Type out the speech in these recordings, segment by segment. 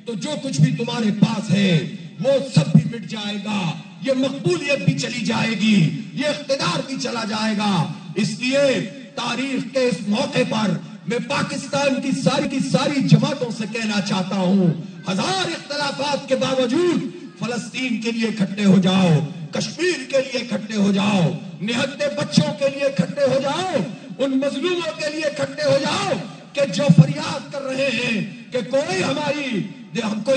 تو جو کچھ بھی تمہارے پاس ہے وہ سب بھی مٹ جائے گا، یہ مقبولیت بھی چلی جائے گی، یہ اقتدار بھی چلا جائے گا۔ اس لیے تاریخ کے اس موقع پر میں پاکستان کی ساری جماعتوں سے کہنا چاہتا ہوں، ہزار اختلافات کے باوجود فلسطین کے لیے اکٹھے ہو جاؤ، کشمیر کے لیے اکٹھے ہو جاؤ، نہتے بچوں کے لیے اکٹھے ہو جاؤ، ان مظلوموں کے لیے اکٹھے ہو جاؤ کہ جو فریاد کر رہے ہیں کہ کوئی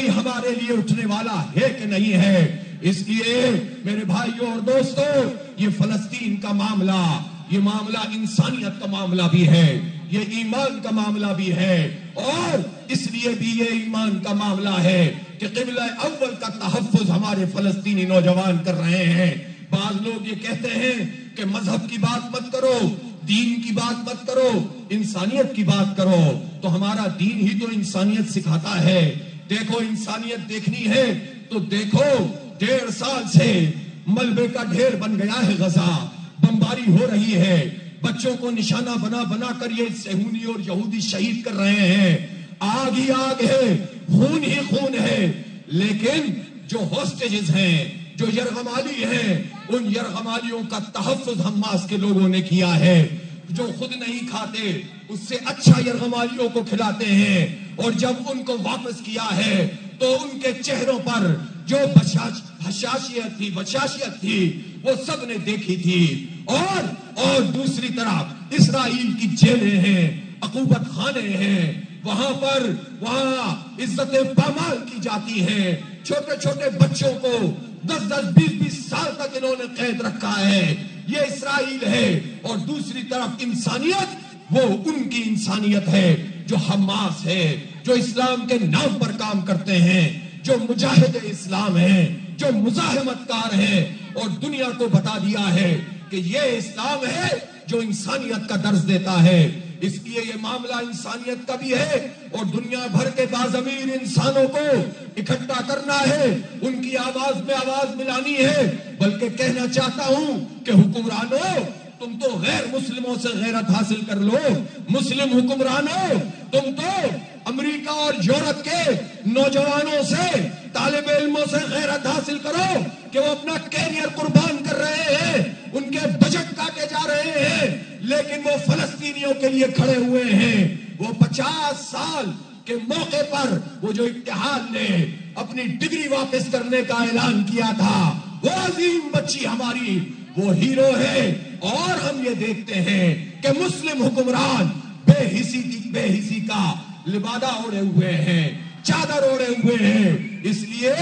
ہمارے لیے اٹھنے والا ہے کہ نہیں ہے۔ اس لیے میرے بھائیوں اور دوستوں، یہ فلسطین کا معاملہ، یہ معاملہ انسانیت کا معاملہ بھی ہے، یہ ایمان کا معاملہ بھی ہے، اور اس لیے بھی یہ ایمان کا معاملہ ہے کہ قبلہ اول کا تحفظ ہمارے فلسطینی نوجوان کر رہے ہیں۔ بعض لوگ یہ کہتے ہیں کہ مذہب کی بات مت کرو، دین کی بات مت کرو، انسانیت کی بات کرو، تو ہمارا دین ہی تو انسانیت سکھاتا ہے۔ دیکھو انسانیت دیکھنی ہے تو دیکھو 1.5 سال سے ملبے کا ڈھیر بن گیا ہے غزہ، بمباری ہو رہی ہے، بچوں کو نشانہ بنا بنا کر یہ صہیونی اور یہودی شہید کر رہے ہیں، آگ ہی آگ ہے، خون ہی خون ہے، لیکن جو ہوسٹیجز ہیں، جو یرغمالی ہیں، ان یرغمالیوں کا تحفظ حماس کے لوگوں نے کیا ہے، جو خود نہیں کھاتے اس سے اچھا یرغمالیوں کو کھلاتے ہیں، اور جب ان کو واپس کیا ہے تو ان کے چہروں پر جو بشاشیت تھی وہ سب نے دیکھی تھی، اور دوسری طرف اسرائیل کی جیلیں ہیں، عقوبت خانے ہیں، وہاں عزت پامال کی جاتی ہے، چھوٹے چھوٹے بچوں کو 10-20 سال تک انہوں نے قید رکھا ہے، یہ اسرائیل ہے۔ اور دوسری طرف انسانیت، وہ ان کی انسانیت ہے جو حماس ہے، جو اسلام کے نام پر کام کرتے ہیں، جو مجاہد اسلام ہیں، جو مزاحمت کار ہیں، اور دنیا کو بتا دیا ہے کہ یہ اسلام ہے جو انسانیت کا درس دیتا ہے۔ اس لیے یہ معاملہ انسانیت کا بھی ہے، اور دنیا بھر کے باضمیر انسانوں کو اکٹھا کرنا ہے، ان کی آواز میں آواز ملانی ہے۔ بلکہ کہنا چاہتا ہوں کہ حکمرانوں، تم تو غیر مسلموں سے غیرت حاصل کر لو، مسلم حکمرانوں تم تو امریکہ اور یورپ کے نوجوانوں سے، طالب علموں سے غیرت حاصل کرو کہ وہ اپنا کیریئر قربان کر رہے ہیں، ان کے بجٹ کاٹے جا رہے ہیں، لیکن وہ فلسطینیوں کے لیے کھڑے ہوئے ہیں۔ وہ 50 سال کے موقع پر وہ جو اتحاد نے اپنی ڈگری واپس کرنے کا اعلان کیا تھا، وہ عظیم بچی ہماری وہ ہیرو ہے، اور ہم یہ دیکھتے ہیں کہ مسلم حکمران بے حسی کا لبادہ اوڑے ہوئے ہیں، چادر اوڑے ہوئے ہیں۔ اس لیے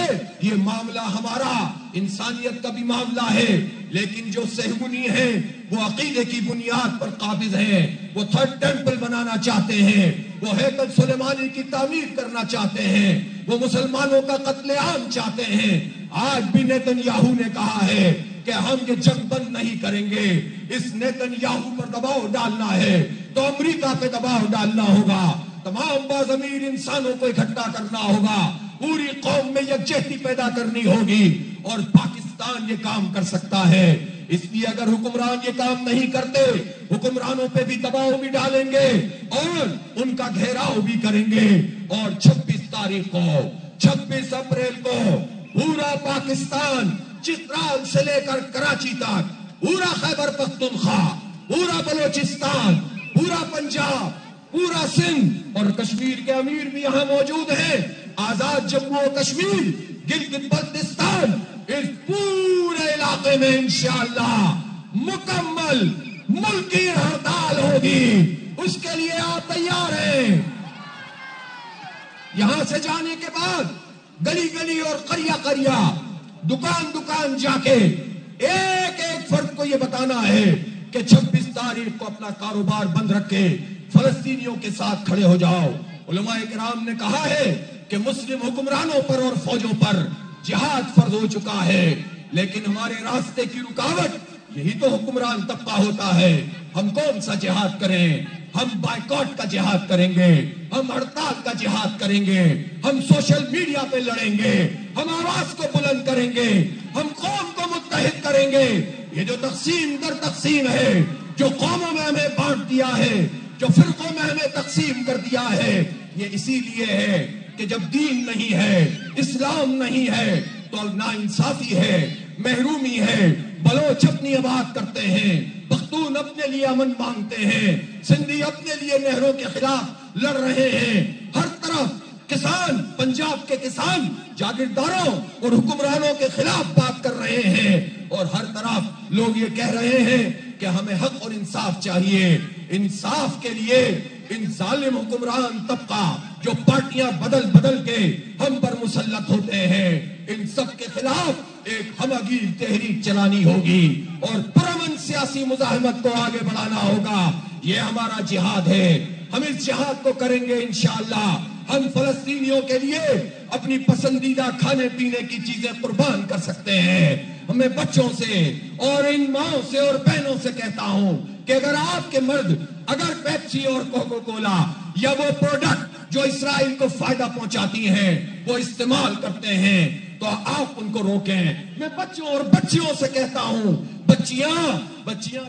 یہ معاملہ ہمارا انسانیت کا بھی معاملہ ہے، لیکن جو صہیونی ہیں وہ عقیدے کی بنیاد پر قابض ہیں، وہ تھرڈ ٹیمپل بنانا چاہتے ہیں، وہ ہیکل سلیمانی کی تعمیر کرنا چاہتے ہیں، وہ مسلمانوں کا قتل عام چاہتے ہیں۔ آج بھی نیتن یاہو نے کہا ہے کہ ہم یہ جنگ بند نہیں کریں گے، اس نیتن یاہو پر دباؤ ڈالنا ہے تو امریکہ پہ دباؤ ڈالنا ہوگا، تمام باضمیر انسانوں کو اکٹھا کرنا ہوگا، پوری قوم میں یکجہتی پیدا کرنی ہوگی، اور پاکستان یہ کام کر سکتا ہے۔ اس لیے اگر حکمران یہ کام نہیں کرتے، حکمرانوں پہ بھی دباؤ بھی ڈالیں گے اور ان کا گھیراؤ بھی کریں گے، اور 26 اپریل کو پورا پاکستان، چترال سے لے کر کراچی تک، پورا خیبر پختونخوا، پورا بلوچستان، پورا پنجاب، پورا سندھ، اور کشمیر کے امیر بھی یہاں موجود ہیں، آزاد جموں و کشمیر، گلگت بلتستان، اس پورے علاقے میں انشاءاللہ مکمل ملکی ہڑتال ہوگی۔ اس کے لیے آپ تیار ہیں؟ یہاں سے جانے کے بعد گلی گلی اور قریہ قریہ، دکان دکان جا کے ایک ایک فرد کو یہ بتانا ہے کہ 26 تاریخ کو اپنا کاروبار بند رکھے، فلسطینیوں کے ساتھ کھڑے ہو جاؤ۔ علماء کرام نے کہا ہے کہ مسلم حکمرانوں پر اور فوجوں پر جہاد فرض ہو چکا ہے، لیکن ہمارے راستے کی رکاوٹ یہی تو حکمران طبقہ ہوتا ہے۔ ہم کون سا جہاد کریں؟ ہم بائیکاٹ کا جہاد کریں گے، ہم ہڑتال کا جہاد کریں گے، ہم سوشل میڈیا پہ لڑیں گے، ہم آواز کو بلند کریں گے، ہم قوم کو متحد کریں گے۔ یہ جو تقسیم در تقسیم ہے، جو قوموں میں ہمیں بانٹ دیا ہے، جو فرقوں میں ہمیں تقسیم کر دیا ہے، یہ اسی لیے ہے کہ کہ جب دین نہیں ہے، اسلام نہیں ہے تو ناانصافی ہے، محرومی ہے۔ بلوچ اپنی آباد کرتے ہیں، پختون اپنے لیے امن مانگتے ہیں، سندھی اپنے لیے نہروں کے خلاف لڑ رہے ہیں۔ ہر طرف کسان، پنجاب کے کسان جاگیرداروں اور حکمرانوں کے خلاف بات کر رہے ہیں، اور ہر طرف لوگ یہ کہہ رہے ہیں کہ ہمیں حق اور انصاف چاہیے۔ انصاف کے لیے ان ظالم حکمران طبقہ جو پارٹیاں بدل بدل کے ہم پر مسلط ہوتے ہیں، ان سب کے خلاف ایک ہمگیر تحریک چلانی ہوگی اور پرامن سیاسی مزاحمت کو آگے بڑھانا ہوگا۔ یہ ہمارا جہاد ہے، ہم اس جہاد کو کریں گے انشاءاللہ۔ ہم فلسطینیوں کے لیے اپنی پسندیدہ کھانے پینے کی چیزیں قربان کر سکتے ہیں۔ میں بچوں سے اور ان ماں سے اور بہنوں سے کہتا ہوں کہ اگر آپ کے مرد اگر پیپسی اور کوکو کولا یا وہ پروڈکٹ جو اسرائیل کو فائدہ پہنچاتی ہیں وہ استعمال کرتے ہیں تو آپ ان کو روکیں۔ میں بچوں اور بچیوں سے کہتا ہوں، بچیاں